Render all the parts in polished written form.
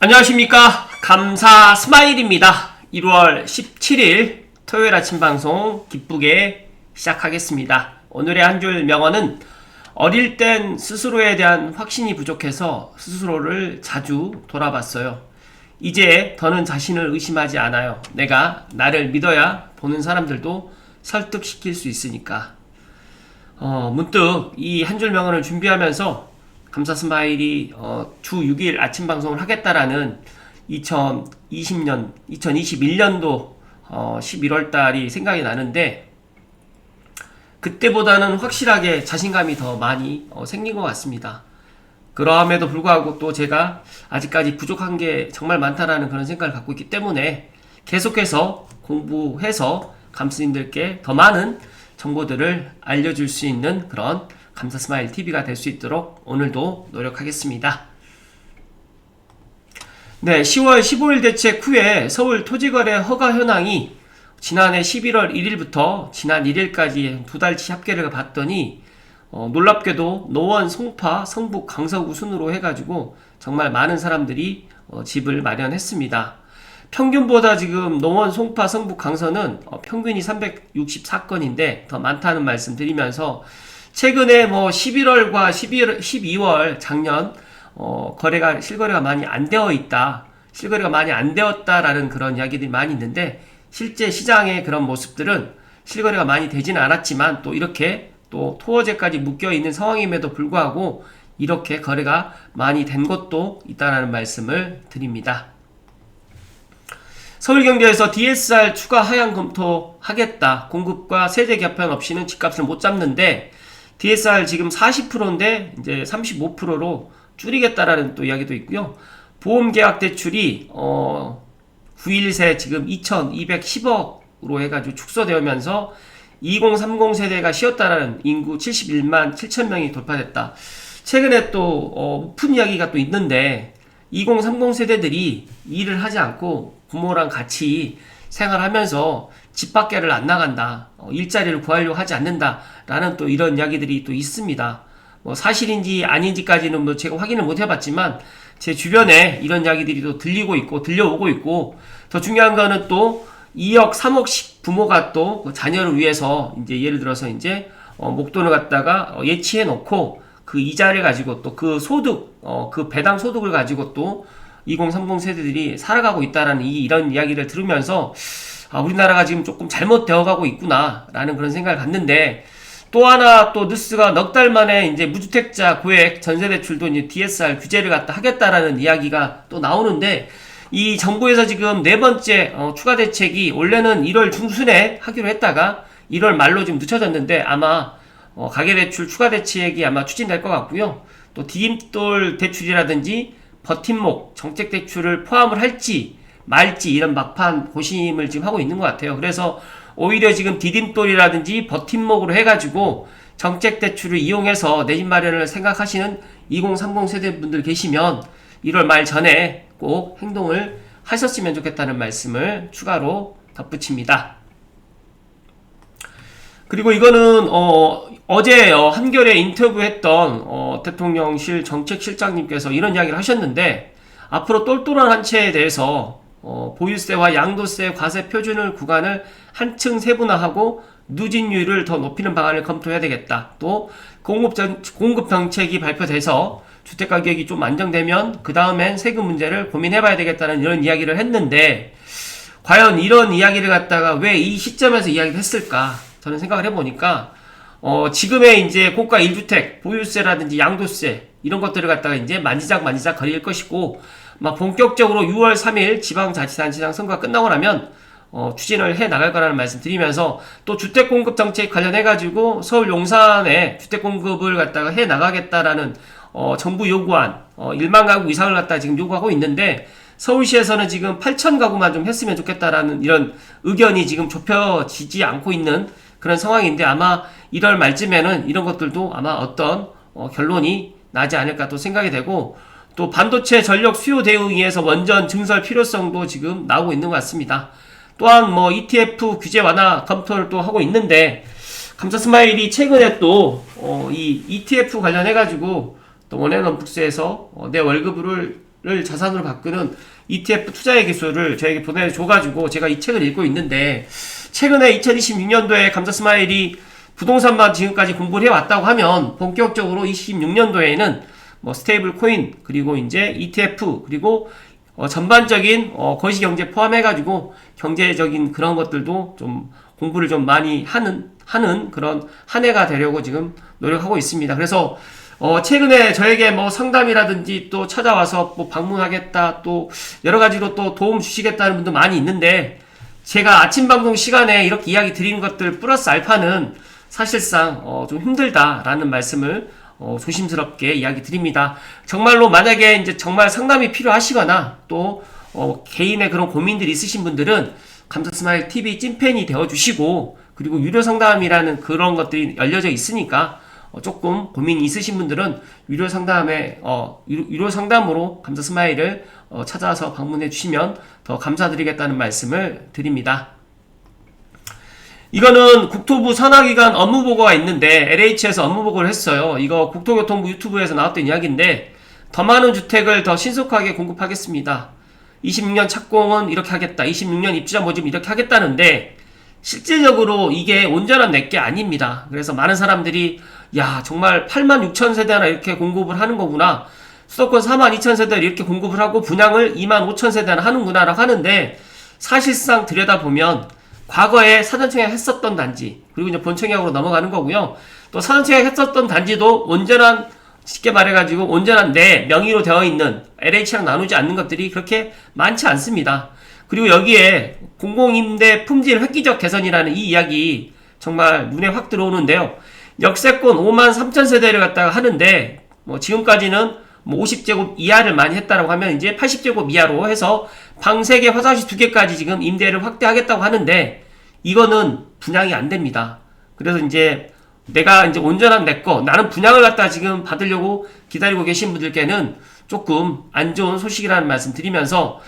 안녕하십니까. 감사 스마일입니다. 1월 17일 토요일 아침 방송 기쁘게 시작하겠습니다. 오늘의 한 줄 명언은 어릴 땐 스스로에 대한 확신이 부족해서 스스로를 자주 돌아봤어요. 이제 더는 자신을 의심하지 않아요. 내가 나를 믿어야 보는 사람들도 설득시킬 수 있으니까. 문득 이 한 줄 명언을 준비하면서 감사 스마일이 주 6일 아침 방송을 하겠다라는 2021년도 11월 달이 생각이 나는데, 그때보다는 확실하게 자신감이 더 많이 생긴 것 같습니다. 그럼에도 불구하고 또 제가 아직까지 부족한 게 정말 많다라는 그런 생각을 갖고 있기 때문에 계속해서 공부해서 감스님들께 더 많은 정보들을 알려줄 수 있는 그런 감사 스마일 TV가 될 수 있도록 오늘도 노력하겠습니다. 네, 10월 15일 대책 후에 서울 토지거래 허가 현황이 지난해 11월 1일부터 지난 1일까지 두 달치 합계를 봤더니 놀랍게도 노원, 송파, 성북, 강서구 순으로 해가지고 정말 많은 사람들이 집을 마련했습니다. 평균보다 지금 노원, 송파, 성북, 강서는 평균이 364건인데 더 많다는 말씀 드리면서, 최근에 11월과 12월 작년 실거래가 많이 안 되어 있다, 실거래가 많이 안 되었다라는 그런 이야기들이 많이 있는데, 실제 시장의 그런 모습들은 실거래가 많이 되지는 않았지만 또 이렇게 또 토어제까지 묶여 있는 상황임에도 불구하고 이렇게 거래가 많이 된 것도 있다라는 말씀을 드립니다. 서울경제에서 DSR 추가 하향 검토하겠다. 공급과 세제 개편 없이는 집값을 못 잡는데, DSR 지금 40%인데 이제 35%로 줄이겠다라는 또 이야기도 있고요. 보험계약 대출이 9일새 지금 2210억으로 해가지고 축소되면서 2030 세대가 쉬었다라는 인구 71만 7천명이 돌파됐다. 최근에 또 오픈 이야기가 또 있는데, 2030 세대들이 일을 하지 않고 부모랑 같이 생활하면서 집 밖에를 안 나간다, 일자리를 구하려고 하지 않는다 라는 또 이런 이야기들이 또 있습니다. 사실인지 아닌지까지는 제가 확인을 못 해봤지만 제 주변에 이런 이야기들이 또 들려오고 있고, 더 중요한 거는 또 2억 3억씩 부모가 또 자녀를 위해서 이제 예를 들어서 이제 목돈을 갖다가 예치해 놓고 그 이자를 가지고 또 그 소득, 그 배당 소득을 가지고 또 2030 세대들이 살아가고 있다라는 이런 이야기를 들으면서 우리나라가 지금 조금 잘못되어 가고 있구나 라는 그런 생각을 갖는데, 또 하나 또 뉴스가 넉 달 만에 이제 무주택자 고액 전세대출도 이제 DSR 규제를 갖다 하겠다라는 이야기가 또 나오는데, 이 정부에서 지금 네 번째 추가 대책이 원래는 1월 중순에 하기로 했다가 1월 말로 지금 늦춰졌는데, 아마 가계대출 추가 대책이 아마 추진될 것 같고요. 또 디딤돌 대출이라든지 버팀목 정책 대출을 포함을 할지 말지 이런 막판 고심을 지금 하고 있는 것 같아요. 그래서 오히려 지금 디딤돌이라든지 버팀목으로 해가지고 정책 대출을 이용해서 내 집 마련을 생각하시는 2030 세대분들 계시면 1월 말 전에 꼭 행동을 하셨으면 좋겠다는 말씀을 추가로 덧붙입니다. 그리고 이거는 어제 한겨레 인터뷰했던 대통령실 정책실장님께서 이런 이야기를 하셨는데, 앞으로 똘똘한 한 채에 대해서 보유세와 양도세 과세 표준을 구간을 한층 세분화하고 누진율을 더 높이는 방안을 검토해야 되겠다. 또 공급 정책이 발표돼서 주택가격이 좀 안정되면 그 다음엔 세금 문제를 고민해봐야 되겠다는 이런 이야기를 했는데, 과연 이런 이야기를 갖다가 왜 이 시점에서 이야기를 했을까 저는 생각을 해보니까, 지금의 이제 고가 1주택 보유세라든지 양도세 이런 것들을 갖다가 이제 만지작 거릴 것이고, 본격적으로 6월 3일 지방자치단체장 선거가 끝나고 나면 추진을 해 나갈 거라는 말씀 드리면서, 또 주택공급 정책 관련해가지고 서울 용산에 주택공급을 갖다가 해 나가겠다라는 정부 요구안 1만 가구 이상을 갖다가 지금 요구하고 있는데, 서울시에서는 지금 8천 가구만 좀 했으면 좋겠다라는 이런 의견이 지금 좁혀지지 않고 있는 그런 상황인데, 아마 1월 말쯤에는 이런 것들도 아마 어떤 결론이 나지 않을까 또 생각이 되고, 또 반도체 전력 수요 대응위에서 원전 증설 필요성도 지금 나오고 있는 것 같습니다. 또한 ETF 규제 완화 검토를 또 하고 있는데, 감사 스마일이 최근에 또 이 ETF 관련해가지고 또 원앤원북스에서 내 월급을 자산으로 바꾸는 ETF 투자의 기술을 저에게 보내줘가지고 제가 이 책을 읽고 있는데, 최근에 2026년도에 감자 스마일이 부동산만 지금까지 공부를 해왔다고 하면 본격적으로 26년도에는 뭐 스테이블 코인, 그리고 이제 ETF, 그리고 전반적인 거시 경제 포함해가지고 경제적인 그런 것들도 좀 공부를 좀 많이 하는 그런 한 해가 되려고 지금 노력하고 있습니다. 그래서 최근에 저에게 뭐 상담이라든지 또 찾아와서 뭐 방문하겠다, 또 여러 가지로 또 도움 주시겠다는 분도 많이 있는데, 제가 아침 방송 시간에 이렇게 이야기 드리는 것들 플러스 알파는 사실상 좀 힘들다라는 말씀을 조심스럽게 이야기 드립니다. 정말로 만약에 이제 정말 상담이 필요하시거나 또 개인의 그런 고민들이 있으신 분들은 감사스마일 TV 찐팬이 되어주시고, 그리고 유료 상담이라는 그런 것들이 열려져 있으니까 조금 고민이 있으신 분들은 유료 상담으로 감사스마일을 찾아서 방문해 주시면 더 감사드리겠다는 말씀을 드립니다. 이거는 국토부 산하기관 업무보고가 있는데 LH에서 업무보고를 했어요. 이거 국토교통부 유튜브에서 나왔던 이야기인데, 더 많은 주택을 더 신속하게 공급하겠습니다. 26년 착공은 이렇게 하겠다. 26년 입주자 모집 이렇게 하겠다는데, 실질적으로 이게 온전한 내게 아닙니다. 그래서 많은 사람들이 야, 정말 86,000세대나 이렇게 공급을 하는 거구나, 수도권 42,000세대를 이렇게 공급을 하고 분양을 25,000세대나 하는구나 라고 하는데, 사실상 들여다보면 과거에 사전청약 했었던 단지, 그리고 이제 본청약으로 넘어가는 거고요. 또 사전청약 했었던 단지도 온전한, 쉽게 말해가지고 온전한 내 명의로 되어 있는, LH랑 나누지 않는 것들이 그렇게 많지 않습니다. 그리고 여기에 공공임대 품질 획기적 개선이라는 이 이야기 정말 눈에 확 들어오는데요. 역세권 53,000세대를 갖다가 하는데, 뭐 지금까지는 뭐 50제곱 이하를 많이 했다라고 하면 이제 80제곱 이하로 해서 방 3개, 화장실 2개까지 지금 임대를 확대하겠다고 하는데, 이거는 분양이 안 됩니다. 그래서 이제 내가 이제 온전한 내 거, 나는 분양을 갖다 지금 받으려고 기다리고 계신 분들께는 조금 안 좋은 소식이라는 말씀 드리면서,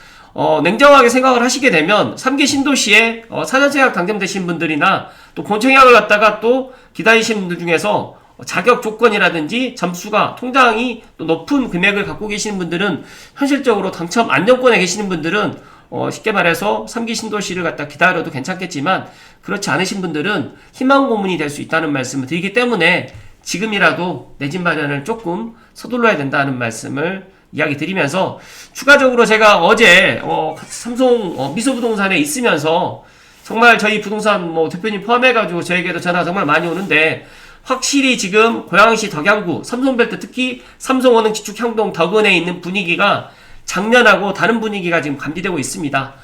냉정하게 생각을 하시게 되면 3기 신도시에 사전청약 당첨되신 분들이나 또 본청약을 갖다가 또 기다리시는 분들 중에서 자격 조건이라든지 점수가 통장이 또 높은 금액을 갖고 계시는 분들은, 현실적으로 당첨 안정권에 계시는 분들은 쉽게 말해서 3기 신도시를 갖다 기다려도 괜찮겠지만, 그렇지 않으신 분들은 희망 고문이 될 수 있다는 말씀을 드리기 때문에 지금이라도 내 집 마련을 조금 서둘러야 된다는 말씀을 이야기 드리면서, 추가적으로 제가 어제 삼성 미소부동산에 있으면서 정말 저희 부동산 뭐 대표님 포함해가지고 저에게도 전화 정말 많이 오는데, 확실히 지금 고양시 덕양구 삼성벨트, 특히 삼성원흥 지축 향동 덕은에 있는 분위기가 작년하고 다른 분위기가 지금 감지되고 있습니다.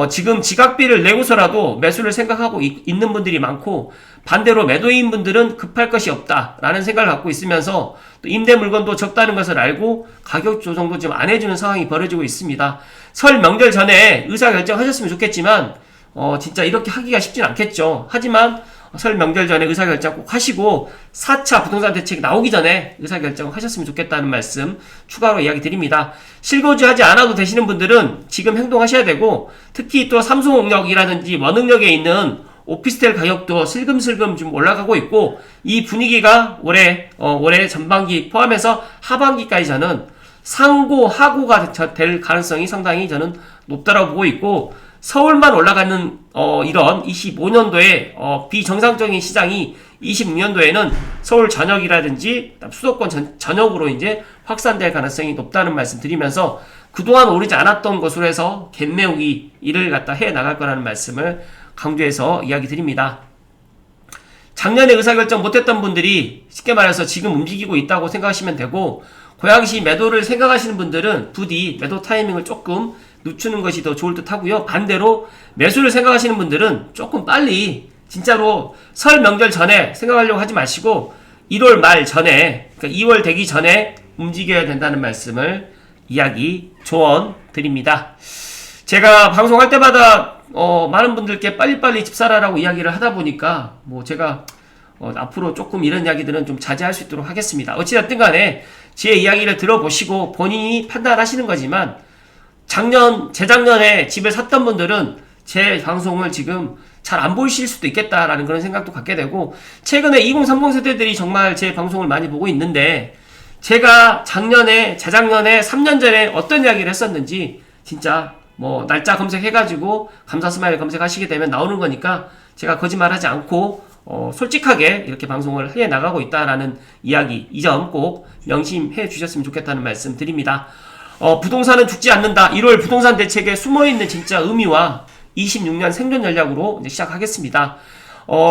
지금 지각비를 내고서라도 매수를 생각하고 있는 분들이 많고, 반대로 매도인 분들은 급할 것이 없다라는 생각을 갖고 있으면서 또 임대 물건도 적다는 것을 알고 가격 조정도 지금 안 해주는 상황이 벌어지고 있습니다. 설 명절 전에 의사결정하셨으면 좋겠지만 진짜 이렇게 하기가 쉽진 않겠죠. 하지만 설 명절 전에 의사결정 꼭 하시고 4차 부동산 대책이 나오기 전에 의사결정을 하셨으면 좋겠다는 말씀 추가로 이야기 드립니다. 실거주하지 않아도 되시는 분들은 지금 행동하셔야 되고, 특히 또 삼성옥역이라든지 원흥역에 있는 오피스텔 가격도 슬금슬금 좀 올라가고 있고, 이 분위기가 올해 전반기 포함해서 하반기까지 저는 상고 하고가 될 가능성이 상당히 저는 높다고 보고 있고, 서울만 올라가는 이런 25년도에 비정상적인 시장이 26년도에는 서울 전역이라든지 수도권 전역으로 이제 확산될 가능성이 높다는 말씀 드리면서, 그동안 오르지 않았던 것으로 해서 갭매우기 일을 갖다 해 나갈 거라는 말씀을 강조해서 이야기 드립니다. 작년에 의사결정 못했던 분들이 쉽게 말해서 지금 움직이고 있다고 생각하시면 되고, 고양시 매도를 생각하시는 분들은 부디 매도 타이밍을 조금 늦추는 것이 더 좋을 듯 하고요. 반대로 매수를 생각하시는 분들은 조금 빨리, 진짜로 설 명절 전에 생각하려고 하지 마시고 1월 말 전에, 그러니까 2월 되기 전에 움직여야 된다는 말씀을 조언 드립니다. 제가 방송할 때마다 많은 분들께 빨리빨리 집 사라라고 이야기를 하다 보니까 뭐 제가 앞으로 조금 이런 이야기들은 좀 자제할 수 있도록 하겠습니다. 어찌됐든 간에 제 이야기를 들어보시고 본인이 판단하시는 거지만, 재작년에 집을 샀던 분들은 제 방송을 지금 잘 안 보실 수도 있겠다라는 그런 생각도 갖게 되고, 최근에 2030 세대들이 정말 제 방송을 많이 보고 있는데, 제가 작년에, 재작년에, 3년 전에 어떤 이야기를 했었는지 진짜 뭐 날짜 검색해가지고 감사 스마일 검색하시게 되면 나오는 거니까 제가 거짓말하지 않고 솔직하게 이렇게 방송을 해 나가고 있다라는 이야기, 이 점 꼭 명심해 주셨으면 좋겠다는 말씀 드립니다. 부동산은 죽지 않는다. 1월 부동산 대책에 숨어있는 진짜 의미와 26년 생존 전략으로 이제 시작하겠습니다.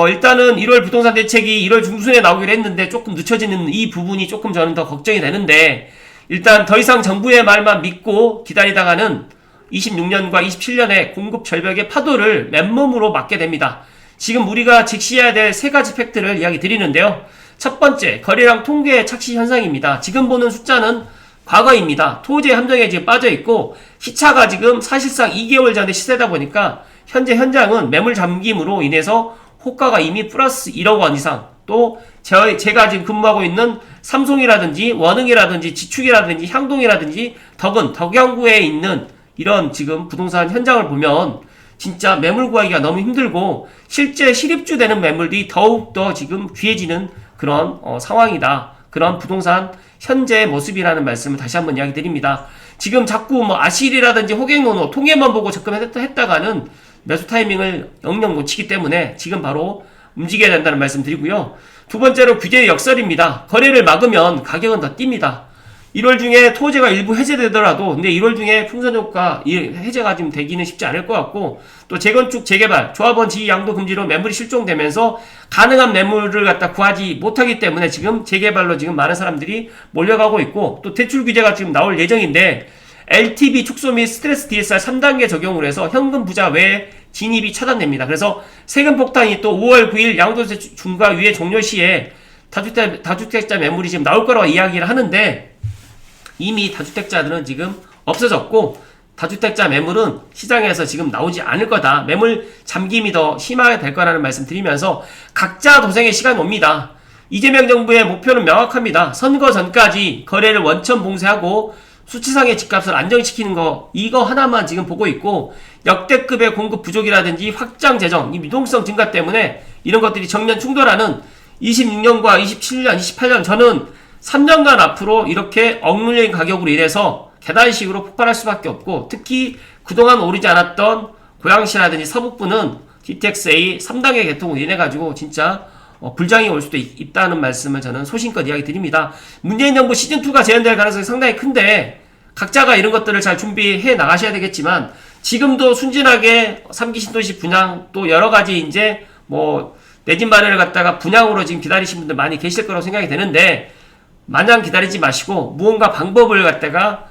일단은 1월 부동산 대책이 1월 중순에 나오기로 했는데 조금 늦춰지는 이 부분이 조금 저는 더 걱정이 되는데, 일단 더 이상 정부의 말만 믿고 기다리다가는 26년과 27년에 공급 절벽의 파도를 맨몸으로 맞게 됩니다. 지금 우리가 직시해야 될 세 가지 팩트를 이야기 드리는데요. 첫 번째, 거래량 통계 착시 현상입니다. 지금 보는 숫자는 과거입니다. 토지의 함정에 지금 빠져있고, 시차가 지금 사실상 2개월 전에 시세다 보니까 현재 현장은 매물 잠김으로 인해서 호가가 이미 플러스 1억 원 이상, 또 제가 지금 근무하고 있는 삼송이라든지 원흥이라든지 지축이라든지 향동이라든지 덕양구에 있는 이런 지금 부동산 현장을 보면 진짜 매물 구하기가 너무 힘들고 실제 실입주되는 매물들이 더욱더 지금 귀해지는 그런 상황이다. 그런 부동산 현재의 모습이라는 말씀을 다시 한번 이야기 드립니다. 지금 자꾸 뭐 아실이라든지 호갱노노 통계만 보고 접근했다가는 매수 타이밍을 영영 놓치기 때문에 지금 바로 움직여야 된다는 말씀 드리고요. 두 번째로 규제의 역설입니다. 거래를 막으면 가격은 더 뜁니다. 1월 중에 토지가 일부 해제되더라도 근데 1월 중에 풍선효과 해제가 지금 되기는 쉽지 않을 것 같고, 또 재건축 재개발 조합원 지위 양도 금지로 매물이 실종되면서 가능한 매물을 갖다 구하지 못하기 때문에 지금 재개발로 지금 많은 사람들이 몰려가고 있고, 또 대출 규제가 지금 나올 예정인데 LTV 축소 및 스트레스 DSR 3단계 적용을 해서 현금 부자 외에 진입이 차단됩니다. 그래서 세금 폭탄이 또 5월 9일 양도세 중과 유예 종료 시에 다주택자 매물이 지금 나올 거라고 이야기를 하는데, 이미 다주택자들은 지금 없어졌고 다주택자 매물은 시장에서 지금 나오지 않을 거다. 매물 잠김이 더 심하게 될 거라는 말씀 드리면서 각자 도생의 시간이 옵니다. 이재명 정부의 목표는 명확합니다. 선거 전까지 거래를 원천 봉쇄하고 수치상의 집값을 안정시키는 거, 이거 하나만 지금 보고 있고, 역대급의 공급 부족이라든지 확장 재정, 이 미동성 증가 때문에 이런 것들이 정면 충돌하는 26년과 27년, 28년, 저는 3년간 앞으로 이렇게 억눌린 가격으로 인해서 계단식으로 폭발할 수밖에 없고, 특히 그동안 오르지 않았던 고양시라든지 서북부는 DTX-A 3단계 개통으로 인해가지고 진짜 불장이 올 수도 있다는 말씀을 저는 소신껏 이야기 드립니다. 문재인 정부 시즌2가 재현될 가능성이 상당히 큰데 각자가 이런 것들을 잘 준비해 나가셔야 되겠지만, 지금도 순진하게 3기 신도시 분양, 또 여러가지 이제 내 집 마련을 갖다가 분양으로 지금 기다리신 분들 많이 계실 거라고 생각이 되는데, 마냥 기다리지 마시고 무언가 방법을 갖다가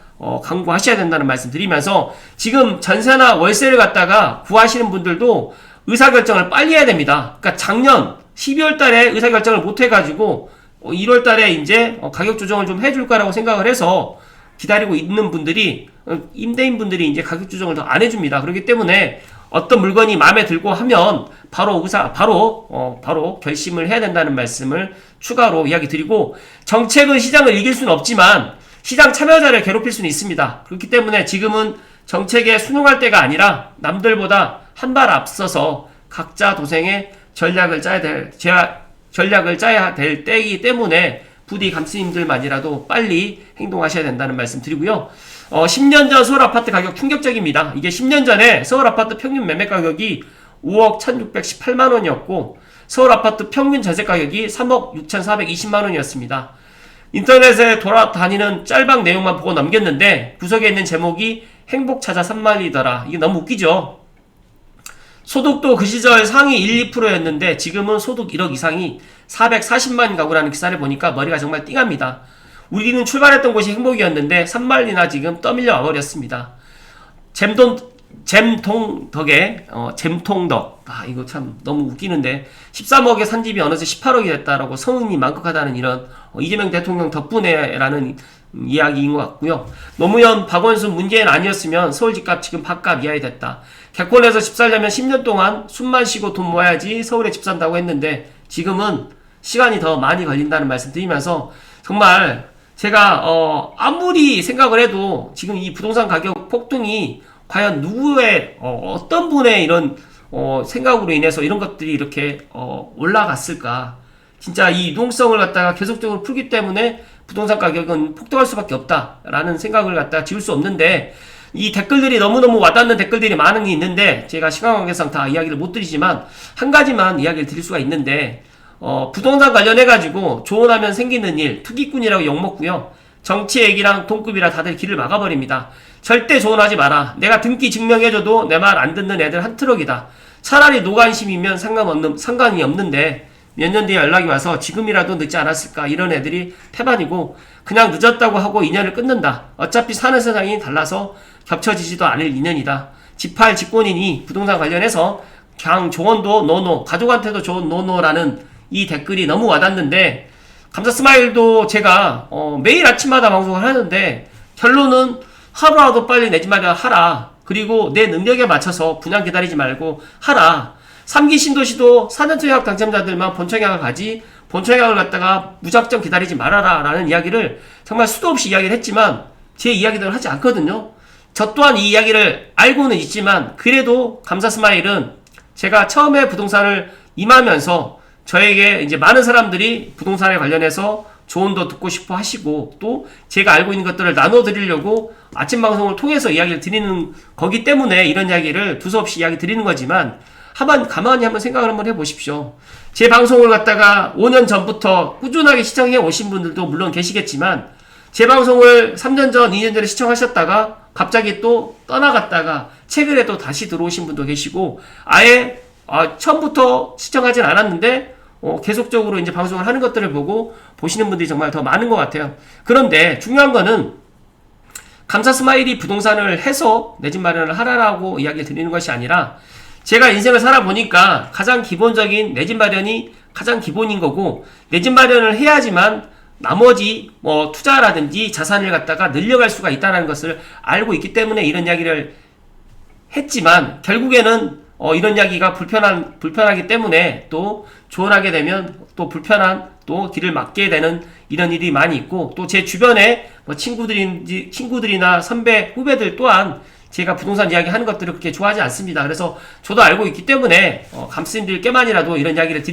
강구하셔야 된다는 말씀 드리면서, 지금 전세나 월세를 갖다가 구하시는 분들도 의사결정을 빨리 해야 됩니다. 그러니까 작년 12월 달에 의사결정을 못 해가지고 1월 달에 이제 가격 조정을 좀 해줄 거라고 생각을 해서 기다리고 있는 분들이, 임대인 분들이 이제 가격 조정을 더 안 해줍니다. 그렇기 때문에 어떤 물건이 마음에 들고 하면 바로 결심을 해야 된다는 말씀을 추가로 이야기 드리고, 정책은 시장을 이길 수는 없지만 시장 참여자를 괴롭힐 수는 있습니다. 그렇기 때문에 지금은 정책에 순응할 때가 아니라 남들보다 한 발 앞서서 각자 도생의 전략을 짜야 될 때이기 때문에 부디 감스님들만이라도 빨리 행동하셔야 된다는 말씀 드리고요. 10년 전 서울 아파트 가격 충격적입니다. 이게 10년 전에 서울 아파트 평균 매매 가격이 5억 1618만 원이었고 서울 아파트 평균 전세 가격이 3억 6420만 원이었습니다. 인터넷에 돌아다니는 짤방 내용만 보고 넘겼는데 구석에 있는 제목이 행복 찾아 산만리더라. 이게 너무 웃기죠. 소득도 그 시절 상위 1, 2%였는데 지금은 소득 1억 이상이 440만 가구라는 기사를 보니까 머리가 정말 띵합니다. 우리는 출발했던 곳이 행복이었는데 산만리나 지금 떠밀려 와버렸습니다. 잼통덕. 이거 참 너무 웃기는데 13억의 산집이 어느새 18억이 됐다라고 성은이 만극하다는 이런 이재명 대통령 덕분에라는 이야기인 것 같고요. 노무현, 박원순, 문재인 아니었으면 서울 집값 지금 밥값 이하이 됐다. 개콘에서 집 살려면 10년 동안 숨만 쉬고 돈 모아야지 서울에 집 산다고 했는데 지금은 시간이 더 많이 걸린다는 말씀 드리면서, 정말 제가 아무리 생각을 해도 지금 이 부동산 가격 폭등이 과연 누구의 어떤 분의 이런 생각으로 인해서 이런 것들이 이렇게 올라갔을까. 진짜 이 유동성을 갖다가 계속적으로 풀기 때문에 부동산 가격은 폭등할 수밖에 없다라는 생각을 갖다 지울 수 없는데, 이 댓글들이 너무너무 와닿는 댓글들이 많은 게 있는데 제가 시간 관계상 다 이야기를 못 드리지만 한 가지만 이야기를 드릴 수가 있는데, 부동산 관련해가지고 조언하면 생기는 일, 투기꾼이라고 욕먹고요. 정치 얘기랑 동급이라 다들 길을 막아버립니다. 절대 조언하지 마라. 내가 등기 증명해줘도 내 말 안 듣는 애들 한 트럭이다. 차라리 노관심이면 상관이 없는데 몇 년 뒤에 연락이 와서 지금이라도 늦지 않았을까, 이런 애들이 태반이고, 그냥 늦었다고 하고 인연을 끊는다. 어차피 사는 세상이 달라서 겹쳐지지도 않을 인연이다. 집할 직권이니 부동산 관련해서 그냥 조언도 노노, 가족한테도 조언 노노라는 이 댓글이 너무 와닿는데, 감사 스마일도 제가 매일 아침마다 방송을 하는데 결론은 하루라도 빨리 내 집 마련 하라. 그리고 내 능력에 맞춰서 분양 기다리지 말고 하라. 3기 신도시도 4년차 계약 당첨자들만 본청약을 가지, 본청약을 갖다가 무작정 기다리지 말아라 라는 이야기를 정말 수도 없이 이야기를 했지만 제 이야기들을 하지 않거든요. 저 또한 이 이야기를 알고는 있지만 그래도 감사 스마일은 제가 처음에 부동산을 임하면서 저에게 이제 많은 사람들이 부동산에 관련해서 조언도 듣고 싶어 하시고, 또 제가 알고 있는 것들을 나눠 드리려고 아침 방송을 통해서 이야기를 드리는 거기 때문에 이런 이야기를 두서없이 이야기 드리는 거지만, 가만히 한번 생각을 한번 해보십시오. 제 방송을 갖다가 5년 전부터 꾸준하게 시청해 오신 분들도 물론 계시겠지만, 제 방송을 3년 전, 2년 전에 시청하셨다가 갑자기 또 떠나갔다가 최근에 또 다시 들어오신 분도 계시고, 아예 처음부터 시청하진 않았는데 계속적으로 이제 방송을 하는 것들을 보고 보시는 분들이 정말 더 많은 것 같아요. 그런데 중요한 거는 감사 스마일이 부동산을 해서 내 집 마련을 하라라고 이야기를 드리는 것이 아니라, 제가 인생을 살아보니까 가장 기본적인 내 집 마련이 가장 기본인 거고, 내 집 마련을 해야지만 나머지 투자라든지 자산을 갖다가 늘려갈 수가 있다는 것을 알고 있기 때문에 이런 이야기를 했지만, 결국에는 이런 이야기가 불편하기 때문에 또 조언하게 되면 또 불편한, 또 길을 막게 되는 이런 일이 많이 있고, 또 제 주변에 친구들이나 선배, 후배들 또한 제가 부동산 이야기 하는 것들을 그렇게 좋아하지 않습니다. 그래서 저도 알고 있기 때문에 감스님들께만이라도 이런 이야기를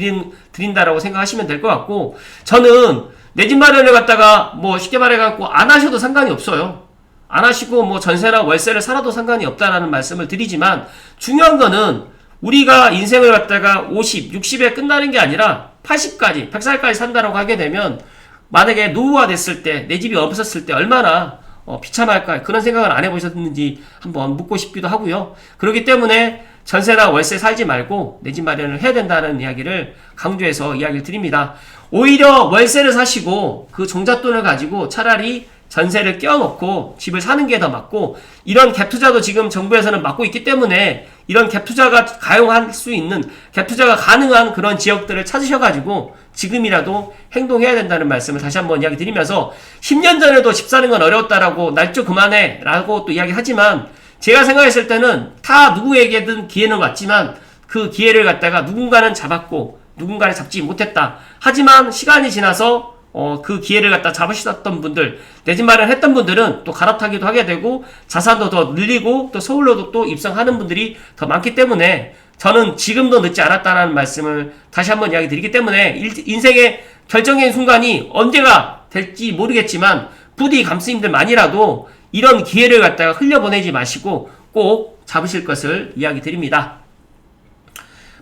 드린다라고 생각하시면 될 것 같고, 저는 내 집 마련을 갖다가 쉽게 말해갖고 안 하셔도 상관이 없어요. 안 하시고 전세나 월세를 살아도 상관이 없다라는 말씀을 드리지만, 중요한 거는 우리가 인생을 갖다가 50, 60에 끝나는 게 아니라 80까지, 100살까지 산다라고 하게 되면, 만약에 노후가 됐을 때, 내 집이 없었을 때 얼마나 비참할까, 그런 생각을 안 해보셨는지 한번 묻고 싶기도 하고요. 그렇기 때문에 전세나 월세 살지 말고 내 집 마련을 해야 된다는 이야기를 강조해서 이야기를 드립니다. 오히려 월세를 사시고 그 종잣돈을 가지고 차라리 전세를 껴놓고 집을 사는 게 더 맞고, 이런 갭투자도 지금 정부에서는 막고 있기 때문에 이런 갭투자가 가용할 수 있는, 갭투자가 가능한 그런 지역들을 찾으셔가지고 지금이라도 행동해야 된다는 말씀을 다시 한번 이야기 드리면서, 10년 전에도 집 사는 건 어려웠다라고, 날 좀 그만해 라고 또 이야기하지만, 제가 생각했을 때는 다 누구에게든 기회는 왔지만 그 기회를 갖다가 누군가는 잡았고 누군가는 잡지 못했다. 하지만 시간이 지나서 그 기회를 갖다 잡으셨던 분들, 내 집 마련했던 분들은 또 갈아타기도 하게 되고 자산도 더 늘리고 또 서울로도 또 입성하는 분들이 더 많기 때문에, 저는 지금도 늦지 않았다는 말씀을 다시 한번 이야기 드리기 때문에, 인생의 결정적인 순간이 언제가 될지 모르겠지만 부디 감스님들만이라도 이런 기회를 갖다가 흘려보내지 마시고 꼭 잡으실 것을 이야기 드립니다.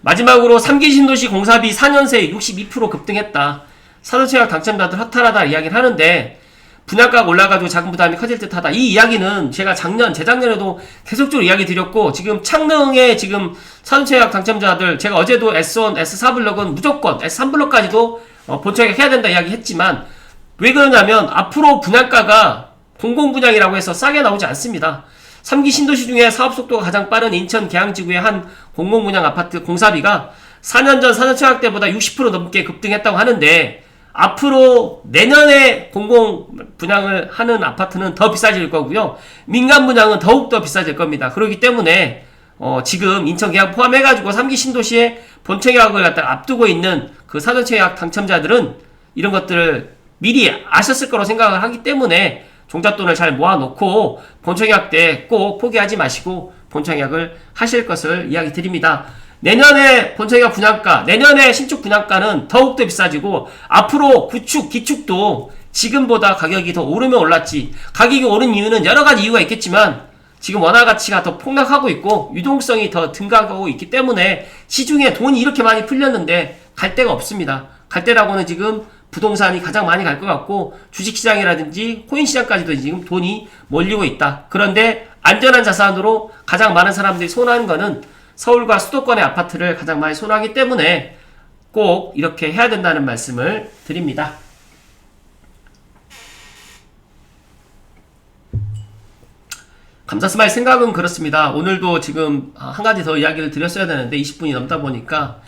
마지막으로 3기 신도시 공사비 4년새에 62% 급등했다. 사전청약 당첨자들 허탈하다 이야기를 하는데, 분양가가 올라가지고 자금 부담이 커질 듯하다. 이 이야기는 제가 재작년에도 계속적으로 이야기 드렸고, 지금 창릉에 지금 사전청약 당첨자들, 제가 어제도 S1, S4 블럭은 무조건 S3 블럭까지도 본청약 해야 된다 이야기 했지만, 왜 그러냐면 앞으로 분양가가 공공분양이라고 해서 싸게 나오지 않습니다. 3기 신도시 중에 사업속도가 가장 빠른 인천 계양지구의 한 공공분양 아파트 공사비가 4년 전 사전청약 때보다 60% 넘게 급등했다고 하는데, 앞으로 내년에 공공분양을 하는 아파트는 더 비싸질 거고요. 민간분양은 더욱더 비싸질 겁니다. 그렇기 때문에 지금 인천 계양 포함해가지고 3기 신도시에 본청약을 갖다가 앞두고 있는 그 사전청약 당첨자들은 이런 것들을 미리 아셨을 거라고 생각을 하기 때문에 종잣돈을 잘 모아놓고 본청약 때 꼭 포기하지 마시고 본청약을 하실 것을 이야기 드립니다. 내년에 본청약 분양가, 내년에 신축 분양가는 더욱더 비싸지고, 앞으로 구축, 기축도 지금보다 가격이 더 오르면 올랐지. 가격이 오른 이유는 여러 가지 이유가 있겠지만 지금 원화 가치가 더 폭락하고 있고 유동성이 더 등각하고 있기 때문에 시중에 돈이 이렇게 많이 풀렸는데 갈 데가 없습니다. 갈 데라고는 지금 부동산이 가장 많이 갈 것 같고 주식시장이라든지 코인시장까지도 지금 돈이 몰리고 있다. 그런데 안전한 자산으로 가장 많은 사람들이 선호하는 거는 서울과 수도권의 아파트를 가장 많이 선호하기 때문에 꼭 이렇게 해야 된다는 말씀을 드립니다. 감사스마일 생각은 그렇습니다. 오늘도 지금 한 가지 더 이야기를 드렸어야 되는데 20분이 넘다 보니까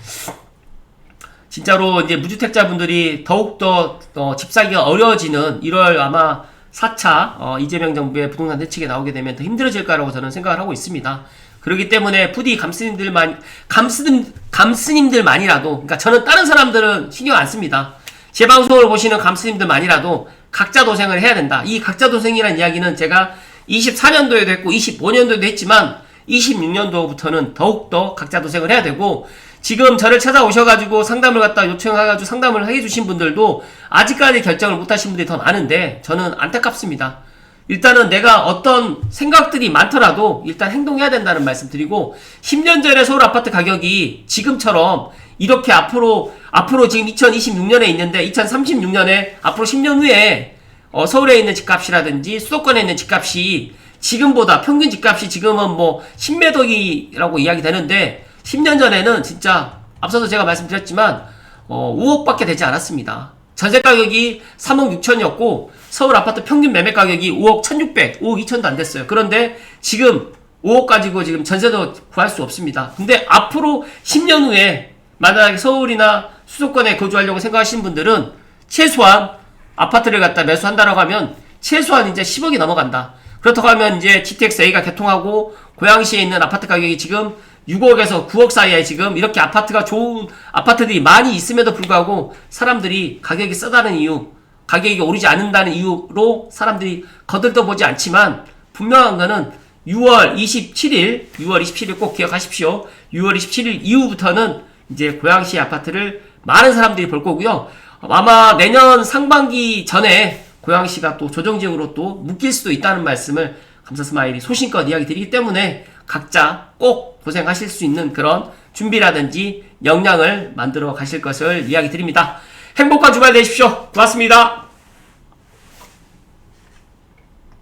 진짜로 이제 무주택자분들이 더욱더 집 사기가 어려워지는 1월 아마 4차 이재명 정부의 부동산 대책이 나오게 되면 더 힘들어질 거라고 저는 생각을 하고 있습니다. 그렇기 때문에 부디 감스님들만이라도, 그러니까 저는 다른 사람들은 신경 안 씁니다. 제 방송을 보시는 감스님들만이라도 각자 도생을 해야 된다. 이 각자 도생이라는 이야기는 제가 24년도에도 했고 25년도에도 했지만 26년도부터는 더욱더 각자 도생을 해야 되고, 지금 저를 찾아오셔가지고 상담을 갖다 요청해가지고 상담을 해주신 분들도 아직까지 결정을 못하신 분들이 더 많은데 저는 안타깝습니다. 일단은 내가 어떤 생각들이 많더라도 일단 행동해야 된다는 말씀 드리고, 10년 전에 서울 아파트 가격이 지금처럼 이렇게 앞으로 지금 2026년에 있는데 2036년에 앞으로 10년 후에 서울에 있는 집값이라든지 수도권에 있는 집값이 지금보다 평균 집값이 지금은 뭐 10매덕이라고 이야기 되는데 10년 전에는 진짜 앞서서 제가 말씀드렸지만 5억밖에 되지 않았습니다. 전세 가격이 3억 6천이었고 서울 아파트 평균 매매 가격이 5억 1600, 5억 2천도 안 됐어요. 그런데 지금 5억 가지고 지금 전세도 구할 수 없습니다. 근데 앞으로 10년 후에 만약에 서울이나 수도권에 거주하려고 생각하시는 분들은 최소한 아파트를 갖다 매수한다라고 하면 최소한 이제 10억이 넘어간다. 그렇다고 하면 이제 GTX-A가 개통하고 고양시에 있는 아파트 가격이 지금 6억에서 9억 사이에 지금 이렇게 아파트가 좋은 아파트들이 많이 있음에도 불구하고 사람들이 가격이 싸다는 이유, 가격이 오르지 않는다는 이유로 사람들이 거들떠보지 않지만 분명한 거는 6월 27일 꼭 기억하십시오. 6월 27일 이후부터는 이제 고양시 아파트를 많은 사람들이 볼 거고요. 아마 내년 상반기 전에 고양시가 또 조정지역으로 또 묶일 수도 있다는 말씀을 감사스마일이 소신껏 이야기 드리기 때문에 각자 꼭 고생하실 수 있는 그런 준비라든지 역량을 만들어 가실 것을 이야기 드립니다. 행복한 주말 되십시오. 고맙습니다.